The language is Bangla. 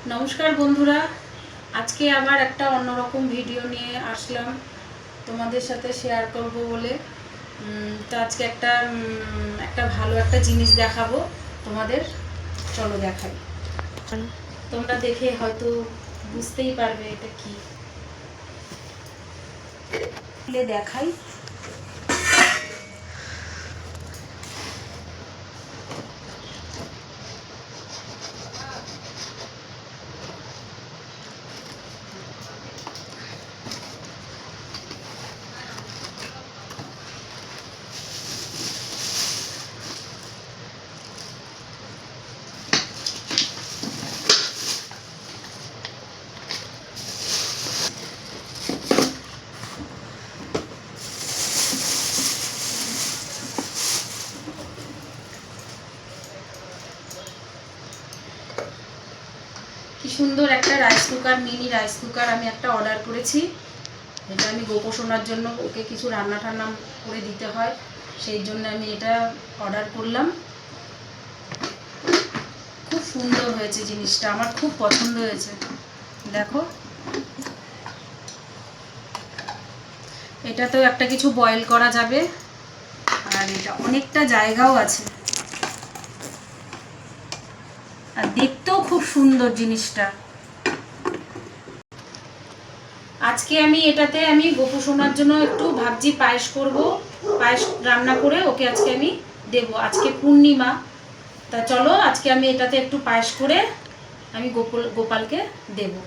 নমস্কার বন্ধুরা, আজকে আবার একটা অন্যরকম ভিডিও নিয়ে আসলাম তোমাদের সাথে শেয়ার করব বলে। তো আজকে একটা ভালো একটা জিনিস দেখাবো তোমাদের। চলো দেখাই, তোমরা দেখে হয়তো বুঝতেই পারবে এটা কি। দেখাই, কি সুন্দর একটা rice cooker, mini rice cooker আমি একটা অর্ডার করেছি। এটা আমি গোপোষণার জন্য, ওকে কিছু রান্না টান্না করে দিতে হয়, সেই জন্য আমি এটা অর্ডার করলাম। খুব সুন্দর হয়েছে জিনিসটা, আমার খুব পছন্দ হয়েছে। দেখো, এটাতেও একটা কিছু বয়েল করা যাবে, আর এটা অনেকটা জায়গাও আছে, আর দেখতেও খুব সুন্দর জিনিসটা। আজকে এটাতে আমি গোপু সোনার জন্য একটু ভাবছি পায়েস করব। পায়েস রান্না করে ওকে আজকে আমি দেবো। আজকে পূর্ণিমা, তা চলো আজকে আমি এটাতে একটু পায়েস করে আমি গোপালকে দেবো।